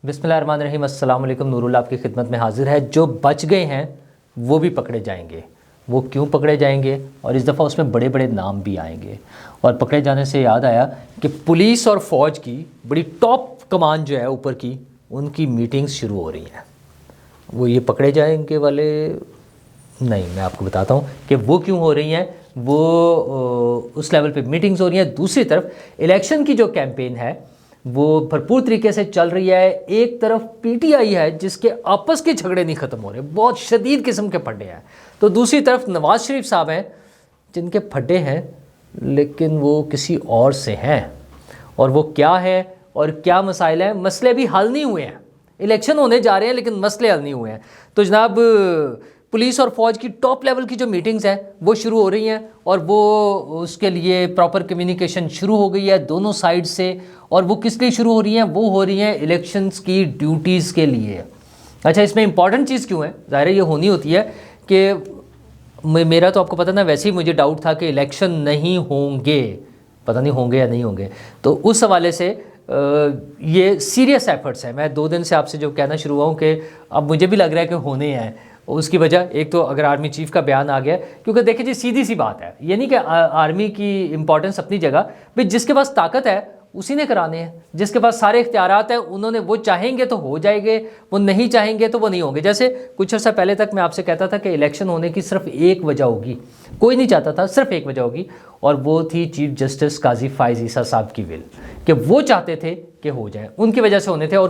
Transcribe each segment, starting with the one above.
بسم اللہ الرحمن الرحیم۔ السلام علیکم۔ نور اللہ آپ کی خدمت میں حاضر ہے۔ جو بچ گئے ہیں وہ بھی پکڑے جائیں گے۔ وہ کیوں پکڑے جائیں گے؟ اور اس دفعہ اس میں بڑے بڑے نام بھی آئیں گے۔ اور پکڑے جانے سے یاد آیا کہ پولیس اور فوج کی بڑی ٹاپ کمان جو ہے اوپر کی، ان کی میٹنگز شروع ہو رہی ہیں۔ وہ یہ پکڑے جائیں گے والے نہیں، میں آپ کو بتاتا ہوں کہ وہ کیوں ہو رہی ہیں۔ وہ اس لیول پہ میٹنگز ہو رہی ہیں۔ دوسری طرف الیکشن کی جو کیمپین ہے وہ بھرپور طریقے سے چل رہی ہے۔ ایک طرف پی ٹی آئی ہے جس کے آپس کے جھگڑے نہیں ختم ہو رہے، بہت شدید قسم کے پھڈے ہیں، تو دوسری طرف نواز شریف صاحب ہیں جن کے پھڈے ہیں لیکن وہ کسی اور سے ہیں، اور وہ کیا ہے اور کیا مسائل ہیں؟ مسئلے بھی حل نہیں ہوئے ہیں۔ الیکشن ہونے جا رہے ہیں لیکن مسئلے حل نہیں ہوئے ہیں۔ تو جناب پولیس اور فوج کی ٹاپ لیول کی جو میٹنگز ہیں وہ شروع ہو رہی ہیں، اور وہ اس کے لیے پراپر کمیونیکیشن شروع ہو گئی ہے دونوں سائڈ سے۔ اور وہ کس لیے شروع ہو رہی ہیں؟ وہ ہو رہی ہیں الیکشنز کی ڈیوٹیز کے لیے۔ اچھا، اس میں امپورٹنٹ چیز کیوں ہے؟ ظاہر ہے یہ ہونی ہوتی ہے کہ میرا تو آپ کو پتہ نا، ویسے ہی مجھے ڈاؤٹ تھا کہ الیکشن نہیں ہوں گے، پتہ نہیں ہوں گے یا نہیں ہوں گے، تو اس حوالے سے یہ سیریس ایفرٹس ہیں۔ میں 2 دن سے آپ سے جو کہنا شروع ہوا ہوں کہ اب مجھے بھی لگ رہا ہے کہ ہونے ہیں۔ اس کی وجہ ایک تو اگر آرمی چیف کا بیان آ گیا، کیونکہ دیکھیں جی سیدھی سی بات ہے، یہ نہیں کہ آرمی کی امپورٹنس اپنی جگہ، بھئی جس کے پاس طاقت ہے اسی نے کرانے ہیں، جس کے پاس سارے اختیارات ہیں انہوں نے، وہ چاہیں گے تو ہو جائے گے، وہ نہیں چاہیں گے تو وہ نہیں ہوں گے۔ جیسے کچھ عرصہ پہلے تک میں آپ سے کہتا تھا کہ الیکشن ہونے کی صرف ایک وجہ ہوگی، کوئی نہیں چاہتا تھا، صرف ایک وجہ ہوگی، اور وہ تھی چیف جسٹس قاضی فائز عیسیٰ صاحب کی ول، کہ وہ چاہتے تھے کہ ہو جائے، ان کی وجہ سے ہونے تھے، اور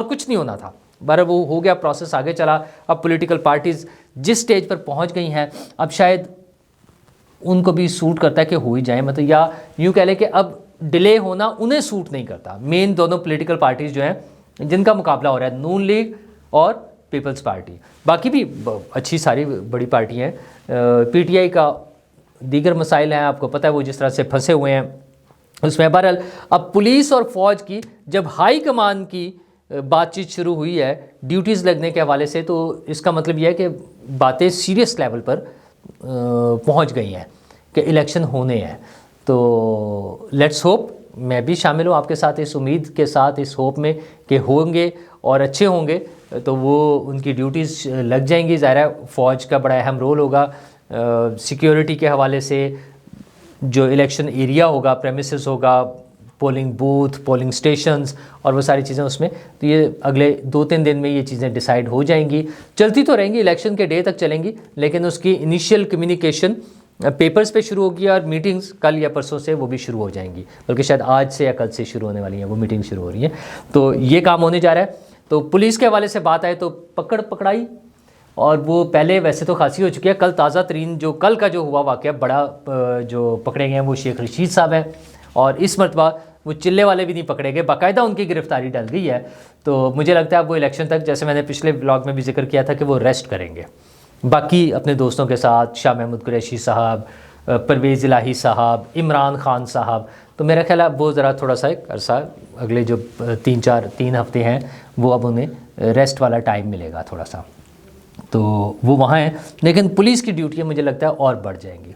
کچھ نہیں ہونا تھا۔ بہرحال وہ ہو گیا، پروسیس آگے چلا۔ اب پولیٹیکل پارٹیز جس سٹیج پر پہنچ گئی ہیں، اب شاید ان کو بھی سوٹ کرتا ہے کہ ہو ہی جائیں، مطلب یا یوں کہہ لیں کہ اب ڈیلے ہونا انہیں سوٹ نہیں کرتا۔ مین دونوں پولیٹیکل پارٹیز جو ہیں جن کا مقابلہ ہو رہا ہے، نون لیگ اور پیپلز پارٹی، باقی بھی اچھی ساری بڑی پارٹی ہیں۔ پی ٹی آئی کا دیگر مسائل ہیں، آپ کو پتہ ہے وہ جس طرح سے پھنسے ہوئے ہیں اس میں۔ بہرحال اب پولیس اور فوج کی جب ہائی کمان کی بات چیت شروع ہوئی ہے ڈیوٹیز لگنے کے حوالے سے، تو اس کا مطلب یہ ہے کہ باتیں سیریس لیول پر پہنچ گئی ہیں کہ الیکشن ہونے ہیں۔ تو لیٹس ہوپ، میں بھی شامل ہوں آپ کے ساتھ اس امید کے ساتھ، اس ہوپ میں کہ ہوں گے اور اچھے ہوں گے، تو وہ ان کی ڈیوٹیز لگ جائیں گی۔ ظاہر ہے فوج کا بڑا اہم رول ہوگا سیکیورٹی کے حوالے سے، جو الیکشن ایریا ہوگا، پریمیسز ہوگا، پولنگ بوتھ، پولنگ سٹیشنز اور وہ ساری چیزیں اس میں، تو یہ اگلے 2-3 دن میں یہ چیزیں ڈیسائیڈ ہو جائیں گی۔ چلتی تو رہیں گی، الیکشن کے ڈے تک چلیں گی، لیکن اس کی انیشیل کمیونیکیشن پیپرز پہ شروع ہوگی، اور میٹنگز کل یا پرسوں سے وہ بھی شروع ہو جائیں گی، بلکہ شاید آج سے یا کل سے شروع ہونے والی ہیں، وہ میٹنگ شروع ہو رہی ہیں۔ تو یہ کام ہونے جا رہا ہے۔ تو پولیس کے حوالے سے بات آئے تو پکڑائی، اور وہ پہلے ویسے تو خاصی ہو چکی ہے۔ کل تازہ ترین جو کل کا جو ہوا واقعہ بڑا جو پکڑے گئے ہیں وہ شیخ رشید صاحب ہیں، اور اس مرتبہ وہ چلے والے بھی نہیں پکڑے گئے، باقاعدہ ان کی گرفتاری ڈل گئی ہے۔ تو مجھے لگتا ہے اب وہ الیکشن تک، جیسے میں نے پچھلے ولاگ میں بھی ذکر کیا تھا، کہ وہ ریسٹ کریں گے باقی اپنے دوستوں کے ساتھ، شاہ محمود قریشی صاحب، پرویز الہی صاحب، عمران خان صاحب۔ تو میرا خیال ہے وہ ذرا تھوڑا سا ایک عرصہ، اگلے جو 3 ہفتے ہیں، وہ اب انہیں ریسٹ والا ٹائم ملے گا تھوڑا سا، تو وہ وہاں ہیں۔ لیکن پولیس کی ڈیوٹیاں مجھے لگتا ہے اور بڑھ جائیں گی،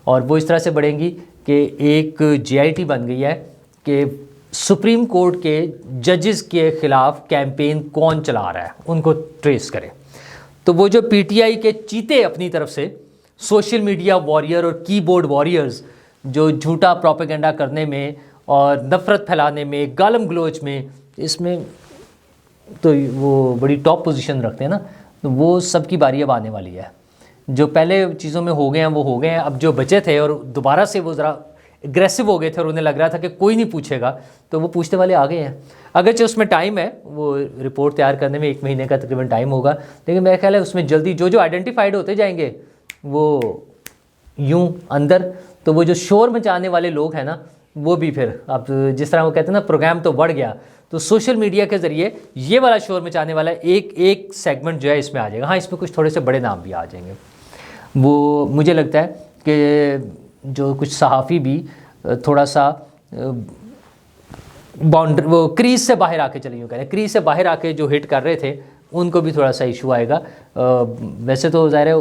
اور وہ اس طرح سے بڑھیں گی کہ ایک جے آئی ٹی بن گئی ہے کہ سپریم کورٹ کے ججز کے خلاف کیمپین کون چلا رہا ہے ان کو ٹریس کرے۔ تو وہ جو پی ٹی آئی کے چیتے اپنی طرف سے سوشل میڈیا واریر اور کی بورڈ واریرز، جو جھوٹا پروپیگنڈا کرنے میں اور نفرت پھیلانے میں، گالم گلوچ میں، اس میں تو وہ بڑی ٹاپ پوزیشن رکھتے ہیں نا، تو وہ سب کی باری اب آنے والی ہے۔ جو پہلے چیزوں میں ہو گئے ہیں وہ ہو گئے ہیں، اب جو بچے تھے اور دوبارہ سے وہ ذرا اگریسو ہو گئے تھے اور انہیں لگ رہا تھا کہ کوئی نہیں پوچھے گا، تو وہ پوچھنے والے آ گئے ہیں۔ اگرچہ اس میں ٹائم ہے، وہ رپورٹ تیار کرنے میں 1 مہینے کا تقریباً ٹائم ہوگا، لیکن میرا خیال ہے اس میں جلدی جو آئیڈینٹیفائڈ ہوتے جائیں گے وہ یوں اندر، تو وہ جو شور مچانے والے لوگ ہیں نا، وہ بھی پھر اب جس طرح وہ کہتے ہیں نا پروگرام تو بڑھ گیا، تو سوشل میڈیا کے ذریعے یہ والا شور مچانے والا ایک سیگمنٹ جو ہے اس میں آ جائے گا۔ ہاں، اس میں کچھ تھوڑے سے بڑے نام بھی آ جائیں گے۔ وہ مجھے لگتا ہے کہ جو کچھ صحافی بھی تھوڑا سا وہ کریز سے باہر آ کے چلے، یوں کہہ رہے ہیں کریز سے باہر آ کے جو ہٹ کر رہے تھے، ان کو بھی تھوڑا سا ایشو آئے گا۔ ویسے تو ظاہر ہے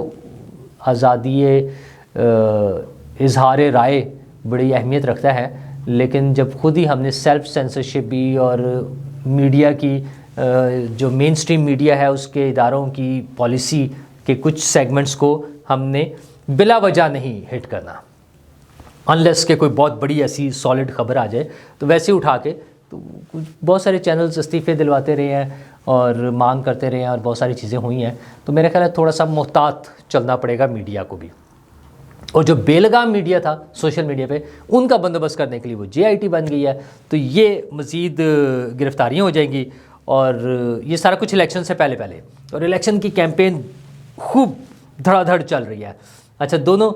آزادی اظہار رائے بڑی اہمیت رکھتا ہے، لیکن جب خود ہی ہم نے سیلف سینسرشپ بھی اور میڈیا کی جو مین سٹریم میڈیا ہے اس کے اداروں کی پالیسی کے کچھ سیگمنٹس کو ہم نے بلا وجہ نہیں ہٹ کرنا، انلیس کہ کوئی بہت بڑی ایسی سالڈ خبر آ جائے تو ویسے اٹھا کے، تو بہت سارے چینلز استعفے دلواتے رہے ہیں اور مانگ کرتے رہے ہیں اور بہت ساری چیزیں ہوئی ہیں. تو میرا خیال ہے تھوڑا سا محتاط چلنا پڑے گا میڈیا کو بھی. اور جو بے لگام میڈیا تھا سوشل میڈیا پہ، ان کا بندوبست کرنے کے لیے وہ JIT بن گئی ہے. تو یہ مزید گرفتاریاں ہو جائیں گی، اور یہ سارا کچھ الیکشن سے پہلے اور الیکشن کی کیمپین خوب دھڑا دھڑ چل رہی ہے. اچھا، دونوں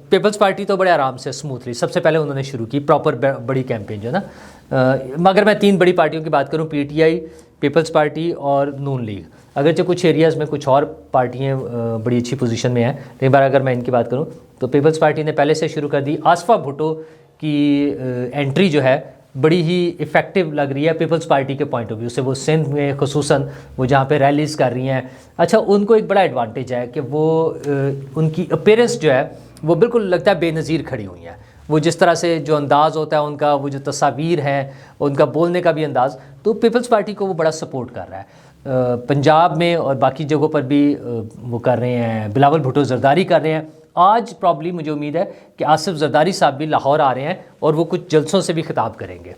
پیپلز پارٹی تو بڑے آرام سے اسموتھلی سب سے پہلے انہوں نے شروع کی پراپر بڑی کیمپین جو ہے نا. مگر میں 3 بڑی پارٹیوں کی بات کروں، PTI، پیپلز پارٹی اور نون لیگ. اگرچہ کچھ ایریاز میں کچھ اور پارٹیاں بڑی اچھی پوزیشن میں ہیں، لیکن بار اگر میں ان کی بات کروں تو پیپلز پارٹی نے پہلے سے شروع کر دی. آصفہ بھٹو کی انٹری جو ہے بڑی ہی ایفیکٹو لگ رہی ہے پیپلز پارٹی کے پوائنٹ آف ویو سے. وہ سندھ میں خصوصاً وہ جہاں پہ ریلیز کر رہی ہیں، اچھا ان کو ایک بڑا ایڈوانٹیج ہے کہ وہ ان کی اپیرنس جو ہے وہ بالکل لگتا ہے بے نظیر کھڑی ہوئی ہیں. وہ جس طرح سے جو انداز ہوتا ہے ان کا، وہ جو تصاویر ہیں، ان کا بولنے کا بھی انداز، تو پیپلز پارٹی کو وہ بڑا سپورٹ کر رہا ہے. پنجاب میں اور باقی جگہوں پر بھی وہ کر رہے ہیں، بلاول بھٹو زرداری کر رہے ہیں. آج پرابلی مجھے امید ہے کہ آصف زرداری صاحب بھی لاہور آ رہے ہیں اور وہ کچھ جلسوں سے بھی خطاب کریں گے.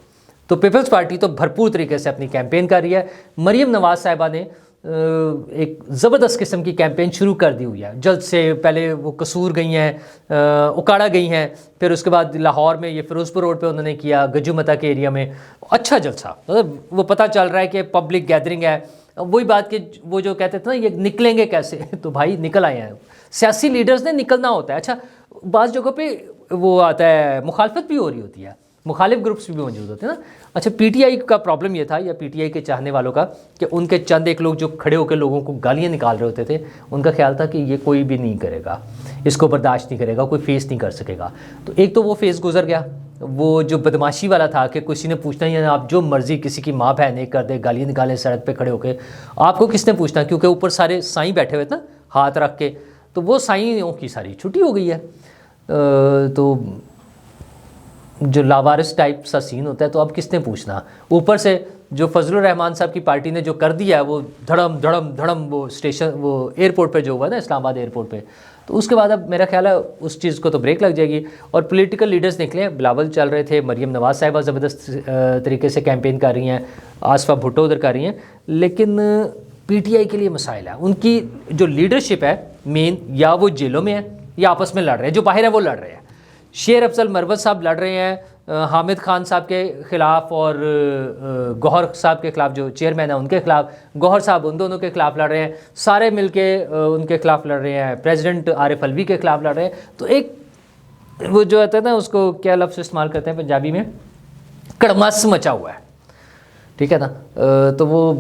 تو پیپلز پارٹی تو بھرپور طریقے سے اپنی کیمپین کر رہی ہے. مریم نواز صاحبہ نے ایک زبردست قسم کی کیمپین شروع کر دی ہوئی ہے. جلد سے پہلے وہ قصور گئی ہیں، اکاڑا گئی ہیں، پھر اس کے بعد لاہور میں یہ فیروز پور روڈ پہ انہوں نے کیا، گجو متا کے ایریا میں. اچھا جلسہ، مطلب وہ پتہ چل رہا ہے کہ پبلک گیدرنگ ہے. وہی بات کہ وہ جو کہتے تھے نا یہ نکلیں گے کیسے، تو بھائی نکل آئے ہیں. سیاسی لیڈرز نے نکلنا ہوتا ہے. اچھا، بعض جگہوں پہ وہ آتا ہے مخالفت بھی ہو رہی ہوتی ہے، مخالف گروپس بھی موجود ہوتے ہیں نا. اچھا، PTI کا پرابلم یہ تھا، یا PTI کے چاہنے والوں کا، کہ ان کے چند ایک لوگ جو کھڑے ہو کے لوگوں کو گالیاں نکال رہے ہوتے تھے، ان کا خیال تھا کہ یہ کوئی بھی نہیں کرے گا، اس کو برداشت نہیں کرے گا، کوئی فیس نہیں کر سکے گا. تو ایک تو وہ فیس گزر گیا، وہ جو بدماشی والا تھا کہ کسی نے پوچھنا ہی آپ جو مرضی کسی کی ماں بہن ایک کر دے، گالیاں نکالیں سڑک پہ کھڑے ہو کے، آپ کو کس نے پوچھنا، کیونکہ اوپر سارے سائیں بیٹھے ہوئے تھے نا ہاتھ رکھ کے. تو وہ سائیوں کی ساری چھٹی ہو گئی ہے. تو جو لاوارث ٹائپ سا سین ہوتا ہے، تو اب کس نے پوچھنا. اوپر سے جو فضل الرحمان صاحب کی پارٹی نے جو کر دیا ہے، وہ دھڑم دھڑم دھڑم وہ اسٹیشن، وہ ایئرپورٹ پہ جو ہوا نا اسلام آباد ایئرپورٹ پہ، تو اس کے بعد اب میرا خیال ہے اس چیز کو تو بریک لگ جائے گی. اور پولیٹیکل لیڈرز نکلے ہیں، بلاول چل رہے تھے، مریم نواز صاحبہ زبردست طریقے سے کیمپین کر رہی ہیں، آصفہ بھٹو ادھر کر رہی ہیں. لیکن PTI کے لیے مسائل ہے. ان کی جو لیڈرشپ ہے مین، یا وہ جیلوں میں ہے یا آپس میں لڑ رہے ہیں. جو باہر ہیں وہ لڑ رہے ہیں. شیر افضل مروت صاحب لڑ رہے ہیں حامد خان صاحب کے خلاف، اور گوہر صاحب کے خلاف جو چیئرمین ہیں ان کے خلاف، گوہر صاحب ان دونوں کے خلاف لڑ رہے ہیں. سارے مل کے ان کے خلاف لڑ رہے ہیں. پریزیڈنٹ عارف الوی کے خلاف لڑ رہے ہیں. تو ایک وہ جو ہوتا ہے نا، اس کو کیا لفظ استعمال کرتے ہیں پنجابی میں، کڑمس مچا ہوا ہے. ٹھیک ہے نا. تو وہ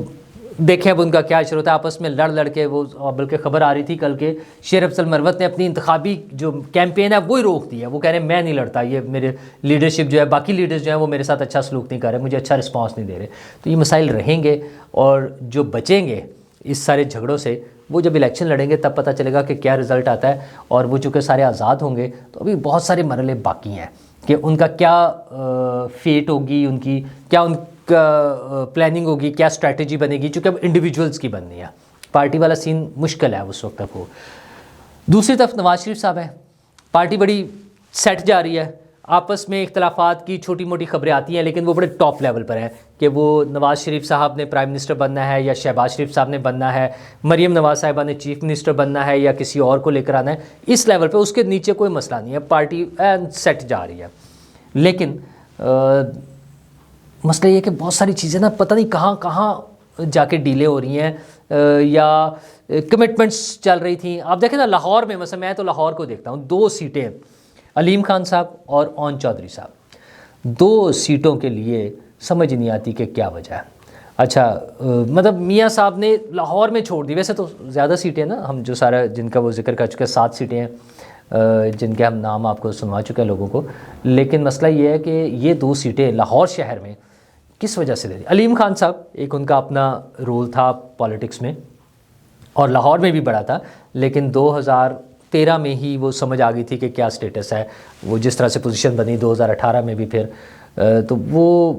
دیکھیں اب ان کا کیا اشر ہوتا ہے آپس میں لڑ لڑ کے. وہ بلکہ خبر آ رہی تھی کل کے شیر افضل مروت نے اپنی انتخابی جو کیمپین ہے وہی روک دی ہے. وہ کہہ رہے ہیں میں نہیں لڑتا، یہ میرے لیڈرشپ جو ہے، باقی لیڈرز جو ہیں وہ میرے ساتھ اچھا سلوک نہیں کر رہے، مجھے اچھا رسپانس نہیں دے رہے. تو یہ مسائل رہیں گے، اور جو بچیں گے اس سارے جھگڑوں سے، وہ جب الیکشن لڑیں گے تب پتہ چلے گا کہ کیا رزلٹ آتا ہے. اور وہ چونکہ سارے آزاد ہوں گے، تو ابھی بہت سارے مرحلے باقی ہیں کہ ان کا کیا فیٹ ہوگی، ان کی کیا ان کا پلاننگ ہوگی، کیا اسٹریٹجی بنے گی، چونکہ اب انڈیویجولز کی بننی ہے. پارٹی والا سین مشکل ہے اس وقت تک. وہ دوسری طرف نواز شریف صاحب ہیں، پارٹی بڑی سیٹ جا رہی ہے. آپس میں اختلافات کی چھوٹی موٹی خبریں آتی ہیں، لیکن وہ بڑے ٹاپ لیول پر ہیں کہ وہ نواز شریف صاحب نے پرائم منسٹر بننا ہے یا شہباز شریف صاحب نے بننا ہے، مریم نواز صاحبہ نے چیف منسٹر بننا ہے یا کسی اور کو لے کر آنا ہے. اس لیول پہ اس کے نیچے کوئی مسئلہ نہیں ہے، پارٹی سیٹ جا رہی ہے. لیکن مسئلہ یہ کہ بہت ساری چیزیں نا پتہ نہیں کہاں کہاں جا کے ڈیلے ہو رہی ہیں، یا کمٹمنٹس چل رہی تھیں. آپ دیکھیں نا لاہور میں، مثلا میں تو لاہور کو دیکھتا ہوں، 2 سیٹیں علیم خان صاحب اور اون چودھری صاحب، 2 سیٹوں کے لیے سمجھ نہیں آتی کہ کیا وجہ ہے. اچھا مطلب میاں صاحب نے لاہور میں چھوڑ دی. ویسے تو زیادہ سیٹیں نا، ہم جو سارا جن کا وہ ذکر کر چکے 7 سیٹیں ہیں جن کے ہم نام آپ کو سنوا چکے ہیں لوگوں کو. لیکن مسئلہ یہ ہے کہ یہ 2 سیٹیں لاہور شہر میں کس وجہ سے دے دی. علیم خان صاحب ایک ان کا اپنا رول تھا پالیٹکس میں، اور لاہور میں بھی بڑا تھا، لیکن 2013 میں ہی وہ سمجھ آ گئی تھی کہ کیا سٹیٹس ہے. وہ جس طرح سے پوزیشن بنی 2018 میں بھی پھر، تو وہ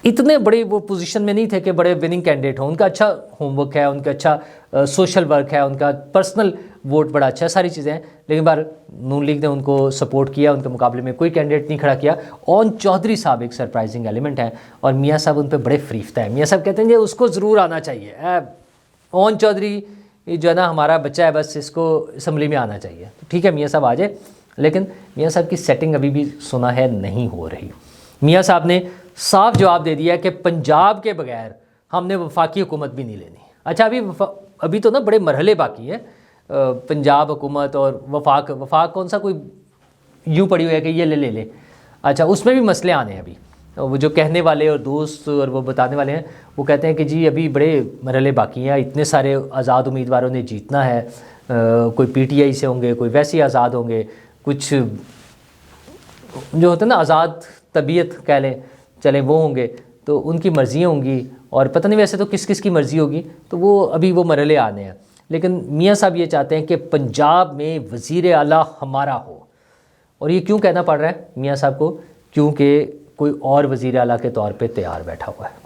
اتنے بڑے وہ پوزیشن میں نہیں تھے کہ بڑے وننگ کینڈیڈیٹ ہوں. ان کا اچھا ہوم ورک ہے, ان کا اچھا سوشل ورک ہے, ان کا پرسنل ووٹ بڑا اچھا ہے, ساری چیزیں ہیں. لیکن بار نون لیگ نے ان کو سپورٹ کیا, ان کے مقابلے میں کوئی کینڈیڈیٹ نہیں کھڑا کیا. اون چودھری صاحب ایک سرپرائزنگ ایلیمنٹ ہیں, اور میاں صاحب ان پہ بڑے فریفتہ ہیں. میاں صاحب کہتے ہیں کہ اس کو ضرور آنا چاہیے. اون چودھری جو ہے نا ہمارا بچہ ہے, بس اس کو اسمبلی میں آنا چاہیے. ٹھیک ہے میاں صاحب آ جائے, لیکن میاں صاحب کی سیٹنگ ابھی بھی سنا ہے نہیں ہو رہی. میاں صاحب نے صاف جواب دے دیا کہ پنجاب کے بغیر ہم نے وفاقی حکومت بھی نہیں لینی. اچھا ابھی تو نا بڑے مرحلے باقی ہیں, پنجاب حکومت اور وفاق کون سا کوئی یوں پڑی ہوئی ہے کہ یہ لے لے. اچھا اس میں بھی مسئلے آنے ہیں ابھی. وہ جو کہنے والے اور دوست اور وہ بتانے والے ہیں وہ کہتے ہیں کہ جی ابھی بڑے مرحلے باقی ہیں, اتنے سارے آزاد امیدواروں نے جیتنا ہے, کوئی پی ٹی آئی سے ہوں گے, کوئی ویسے ہی آزاد ہوں گے, کچھ جو ہوتا ہے نا آزاد طبیعت کہہ لیں چلیں وہ ہوں گے, تو ان کی مرضیاں ہوں گی, اور پتہ نہیں ویسے تو کس کس کی مرضی ہوگی. تو وہ ابھی وہ مرحلے آنے ہیں. لیکن میاں صاحب یہ چاہتے ہیں کہ پنجاب میں وزیر اعلیٰ ہمارا ہو. اور یہ کیوں کہنا پڑ رہا ہے میاں صاحب کو؟ کیونکہ کوئی اور وزیر اعلیٰ کے طور پہ تیار بیٹھا ہوا ہے.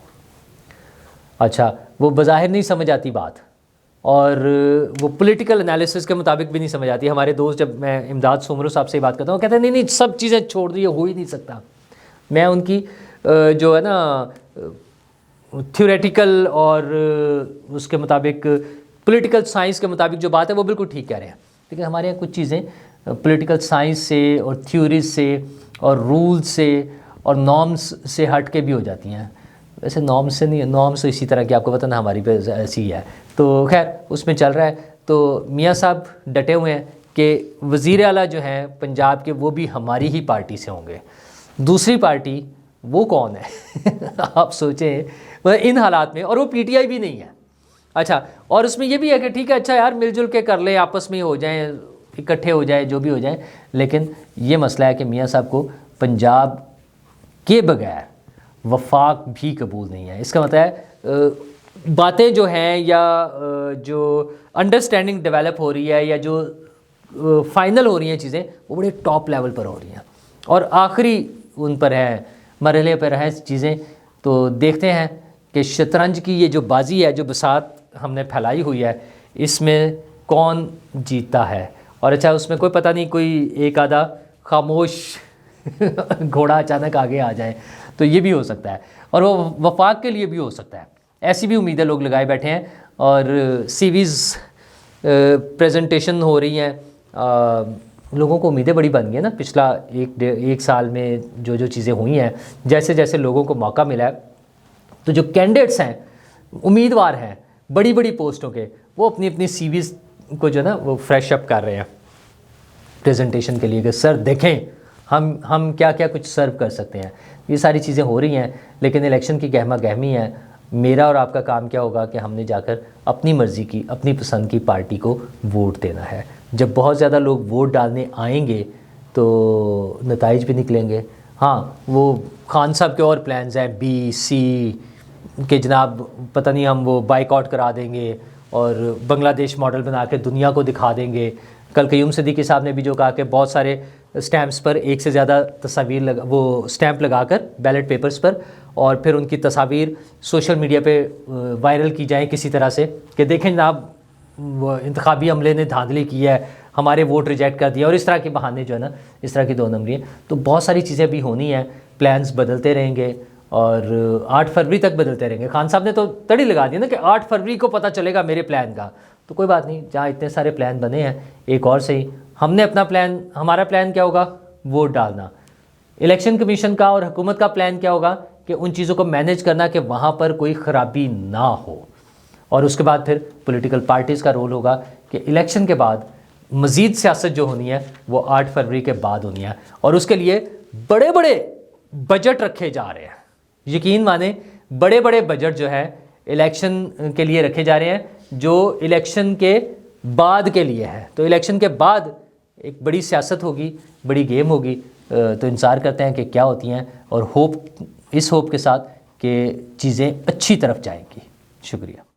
اچھا وہ بظاہر نہیں سمجھ آتی بات, اور وہ پولیٹیکل انالیسس کے مطابق بھی نہیں سمجھ آتی. ہمارے دوست جب میں امداد سومرو صاحب سے بات کرتا ہوں, وہ کہتے ہیں نہیں سب چیزیں چھوڑ دی, یہ ہو ہی نہیں سکتا. میں ان کی جو ہے نا تھیوریٹیکل اور اس کے مطابق پولیٹیکل سائنس کے مطابق جو بات ہے وہ بالکل ٹھیک کہہ رہے ہیں. لیکن ہمارے یہاں کچھ چیزیں پولیٹیکل سائنس سے اور تھیوریز سے اور رولز سے اور نارمز سے ہٹ کے بھی ہو جاتی ہیں. ویسے نارمز سے نہیں, نارمز اسی طرح کی آپ کو پتہ نا ہماری پہ ایسی ہے, تو خیر اس میں چل رہا ہے. تو میاں صاحب ڈٹے ہوئے ہیں کہ وزیر اعلیٰ جو ہیں پنجاب کے وہ بھی ہماری ہی پارٹی سے ہوں گے. دوسری پارٹی وہ کون ہے آپ سوچیں ان حالات میں, اور وہ پی ٹی آئی بھی نہیں ہے. اچھا اور اس میں یہ بھی ہے کہ ٹھیک ہے اچھا یار مل جل کے کر لیں, آپس میں ہو جائیں, اکٹھے ہو جائیں, جو بھی ہو جائیں. لیکن یہ مسئلہ ہے کہ میاں صاحب کو پنجاب کے بغیر وفاق بھی قبول نہیں ہے. اس کا مطلب ہے باتیں جو ہیں یا جو انڈرسٹینڈنگ ڈیولپ ہو رہی ہے یا جو فائنل ہو رہی ہیں چیزیں وہ بڑے ٹاپ لیول پر ہو رہی ہیں, اور آخری ان پر ہے مرحلے پر ہیں چیزیں. تو دیکھتے ہیں کہ شطرنج کی یہ جو بازی ہے, جو بساط ہم نے پھیلائی ہوئی ہے, اس میں کون جیتتا ہے. اور اچھا اس میں کوئی پتہ نہیں, کوئی ایک آدھا خاموش گھوڑا اچانک آگے آ جائے تو یہ بھی ہو سکتا ہے, اور وہ وفاق کے لیے بھی ہو سکتا ہے. ایسی بھی امیدیں لوگ لگائے بیٹھے ہیں, اور سی ویز پریزنٹیشن ہو رہی ہیں. لوگوں کو امیدیں بڑی بن گئی ہیں نا پچھلا ایک سال میں جو چیزیں ہوئی ہیں, جیسے جیسے لوگوں کو موقع ملا ہے, تو جو کینڈیڈیٹس ہیں امیدوار ہیں بڑی بڑی پوسٹوں کے, وہ اپنی اپنی سی ویز کو جو ہے نا وہ فریش اپ کر رہے ہیں پریزنٹیشن کے لیے کہ سر دیکھیں ہم کیا کیا کچھ سرو کر سکتے ہیں. یہ ساری چیزیں ہو رہی ہیں, لیکن الیکشن کی گہما گہمی ہے. میرا اور آپ کا کام کیا ہوگا کہ ہم نے جا کر اپنی مرضی کی, اپنی پسند کی پارٹی کو ووٹ دینا ہے. جب بہت زیادہ لوگ ووٹ ڈالنے آئیں گے تو نتائج بھی نکلیں گے. ہاں وہ خان صاحب کے اور پلانز ہیں بی سی کہ جناب پتہ نہیں ہم وہ بائیک آؤٹ کرا دیں گے اور بنگلہ دیش ماڈل بنا کے دنیا کو دکھا دیں گے. کل قیوم صدیقی صاحب نے بھی جو کہا کہ بہت سارے سٹیمپس پر ایک سے زیادہ تصاویر وہ سٹیمپ لگا کر بیلٹ پیپرز پر, اور پھر ان کی تصاویر سوشل میڈیا پہ وائرل کی جائیں کسی طرح سے کہ دیکھیں جناب وہ انتخابی عملے نے دھاندلی کی ہے, ہمارے ووٹ ریجیکٹ کر دیا, اور اس طرح کے بہانے جو ہے نا, اس طرح کی دو نمبری ہیں. تو بہت ساری چیزیں بھی ہونی ہیں, پلانز بدلتے رہیں گے, اور 8 فروری تک بدلتے رہیں گے. خان صاحب نے تو تڑی لگا دی نا کہ 8 فروری کو پتہ چلے گا میرے پلان کا. تو کوئی بات نہیں, جہاں اتنے سارے پلان بنے ہیں ایک اور صحیح, ہم نے اپنا پلان, ہمارا پلان کیا ہوگا ووٹ ڈالنا. الیکشن کمیشن کا اور حکومت کا پلان کیا ہوگا کہ ان چیزوں کو مینیج کرنا کہ وہاں پر کوئی خرابی نہ ہو. اور اس کے بعد پھر پولیٹیکل پارٹیز کا رول ہوگا کہ الیکشن کے بعد مزید سیاست جو ہونی ہے وہ 8 فروری کے بعد ہونی ہے, اور اس کے لیے بڑے بڑے بجٹ رکھے جا رہے ہیں. یقین مانیں بڑے بڑے بجٹ جو ہے الیکشن کے لیے رکھے جا رہے ہیں, جو الیکشن کے بعد کے لیے ہے. تو الیکشن کے بعد ایک بڑی سیاست ہوگی, بڑی گیم ہوگی. تو انتظار کرتے ہیں کہ کیا ہوتی ہیں, اور اس ہوپ کے ساتھ کہ چیزیں اچھی طرف جائیں گی. شکریہ.